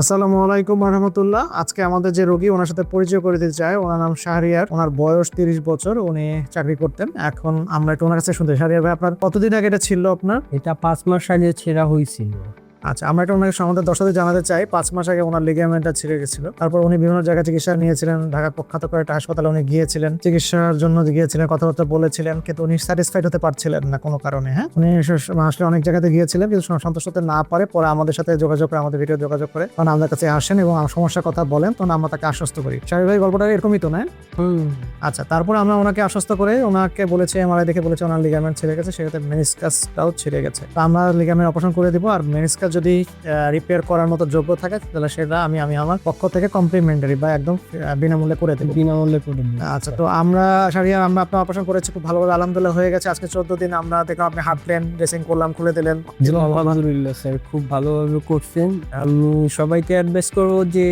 আসসালামু আলাইকুম রহমতুল্লাহ। আজকে আমাদের যে রোগী ওনার সাথে পরিচয় করে দিতে চাই। ওনার নাম শাহরিয়ার। ওনার বয়স 30 বছর। উনি চাকরি করতেন। এখন আমরা একটু ওনার কাছে শুনতে। শাহরিয়ার ভাই, আপনার কতদিন আগে এটা ছিল আপনার? এটা 5 মাস আগে ছেঁড়া হয়েছিল। আচ্ছা, আমরা এটা ওনাকে আমাদের দর্শকদের জানাতে চাই। 5 মাস আগে ওনার লিগামেন্টটা ছিঁড়ে গেছিল। তারপর উনি বিভিন্ন জায়গায় চিকিৎসা নিয়েছিলেন। ঢাকা প্রখ্যাত করে একটা হাসপাতালে উনি গিয়েছিলেন, চিকিৎসার জন্য গিয়েছিলেন, কথাবার্তা বলেছিলেন, কিন্তু উনি স্যাটিসফাইড হতে পারছিলেন না কোনো কারণে। উনি আসলে অনেক জায়গাতে গিয়েছিলেন, কিন্তু সন্তুষ্ট হতে না পারে পরে আমাদের সাথে যোগাযোগ করে, আমাদের ভিডিও যোগাযোগ করে তখন আমাদের কাছে আসেন এবং সমস্যার কথা বলেন, তখন আমরা তাকে আশ্বস্ত করি। শাহরিয়ার ভাই, গল্পটা এরকমই তো না? আচ্ছা, তারপর আমরা ওনাকে আশ্বস্ত করে ওনাকে বলেছি, এমআরআই দেখে বলেছে ওনার লিগামেন্ট ছিঁড়ে গেছে, সেক্ষেত্রে মেনিসকাসটাও ছিঁড়ে গেছে। তো আমরা লিগামেন্ট অপারেশন করে দিব। আর মেনিসকাস যদি রিপেয়ার করার মতো যোগ্য থাকে তাহলে সেটা আমি আমার পক্ষ থেকে কমপ্লিমেন্টারি বা একদম বিনামূল্যে করে দেবো। বিনামূল্যে করে দিন। আচ্ছা, তো আমরা শাহরিয়ার, আমরা আপনার অপারেশন করেছি খুব ভালোভাবে, আলহামদুলিল্লাহ হয়ে গেছে। আজকে 14 দিন আমরা দেখলাম আপনি হাঁটলেন, ড্রেসিং করলাম, খুলে দিলেন। আলহামদুলিল্লাহ স্যার, খুব ভালোভাবে করছেন। আমি সবাইকে অ্যাডভাইস করবো যে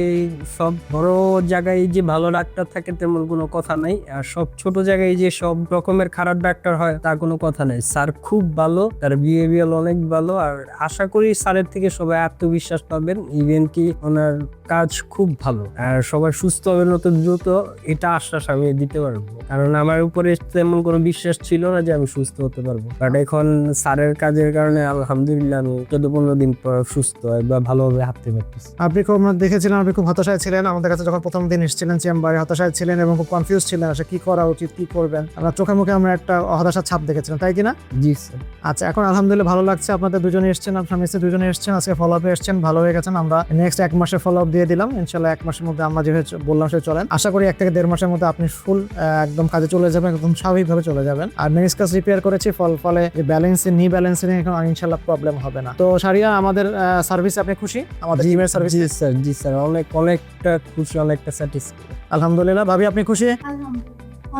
সব বড় জায়গায় যে ভালো ডাক্তার থাকে তেমন কোনো কথা নাই, আর সব ছোট জায়গায় যে সব রকমের খারাপ ডাক্তার হয় তার কোনো কথা নাই। স্যার খুব ভালো, তার বিহেভিয়ার অনেক ভালো, আর আশা করি স্যারের থেকে সবাই আত্মবিশ্বাস পাবেন। ইভেন কি ওনার কাজ খুব ভালো, আর সবাই সুস্থ হবে যত দ্রুত, এটা আশ্বাস আমি দিতে পারবো। কারণ আমার উপরে তেমন কোনো বিশ্বাস ছিল না যে আমি সুস্থ হতে পারবো, বাট এখন স্যারের কাজের কারণে আলহামদুলিল্লাহ আমি 14-15 দিন পর সুস্থ হয় বা ভালোভাবে হাঁটতে পারতেছি। আপনি খুব, আমরা দেখেছিলাম আপনি খুব হতাশায় ছিলেন আমাদের কাছে যখন প্রথম দিন এসেছিলেন চেম্বারে, হতাশায় ছিলেন এবং খুব কনফিউজ ছিলেন আসলে কি করা উচিত, কি করবেন। আমরা চোখে মুখে আমরা একটা হতাশার ছাপ দেখেছিলাম, তাই কিনা? জি স্যার। আচ্ছা, এখন আলহামদুলিল্লাহ ভালো লাগছে। আপনাদের দুজনে এসেছেন, আপনার স্ত্রী দুজনে এসেছেন, আজকে ফলো আপে এসেছেন, ভালো হয়ে গেছেন। আমরা নেক্সট 1 মাসের ফলো আপ দিয়ে দিলাম। ইনশাল্লাহ 1 মাসের মধ্যে আমরা যেভাবে বললাম সে চলেন। আশা করি 1 থেকে 1.5 মাসের মধ্যে আপনি ফুল একদম কাজে চলে যাবেন, একদম স্বাভাবিকভাবে চলে যাবেন। আর মেনিসকাস রিপেয়ার করেছি, ফলে যে ব্যালেন্সিং, নি ব্যালেন্সিং এখন ইনশাল্লাহ প্রবলেম হবে না। তো শাহরিয়া, আমাদের সার্ভিসে আপনি খুশি? আমাদের টিমের সার্ভিস? জি স্যার, জি স্যার, অনেকটা খুশি, অনেকটা স্যাটিসফাইড। আলহামদুলিল্লাহ। ভাবি, আপনি খুশি?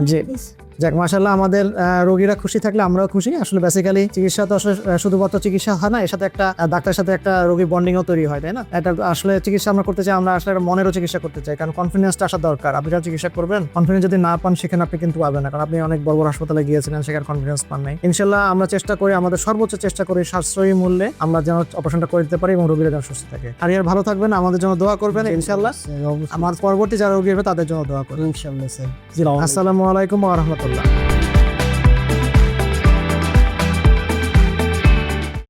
জি, যাক মাশাআল্লাহ। আমাদের রোগীরা খুশি থাকলে আমরাও খুশি। আসলে বেসিক্যালি চিকিৎসা তো আসলে শুধুমাত্র চিকিৎসা হয় না, এর সাথে একটা ডাক্তারের সাথে একটা রোগী বন্ডিংও তৈরি হয়, তাই না? এটা আসলে চিকিৎসা আমরা করতে চাই, আমরা আসলে একটা মনেরও চিকিৎসা করতে চাই, কারণ কনফিডেন্সটা আসা দরকার। আপনি যা চিকিৎসা করবেন, কনফিডেন্স যদি না পান সেখানে আপনি কিন্তু পাবেন না, কারণ আপনি অনেক বড় বড় হাসপাতালে গিয়েছিলেন, সেখানে কনফিডেন্স পান নাই। ইনশাল্লাহ আমরা চেষ্টা করি, আমাদের সর্বোচ্চ চেষ্টা করি সাশ্রয়ী মূল্যে আমরা যেন অপারেশনটা করে দিতে পারি এবং রোগীরা যেন সুস্থ থাকে। আর ভালো থাকবেন, আমাদের জন্য দোয়া করবেন ইনশাল্লাহ। আমার পরবর্তী যারা রোগী হবে তাদের জন্য দোয়া করবেন ইনশাআল্লাহ স্যার। আসসালামু আলাইকুম ওয়া রাহমাতুল্লাহ।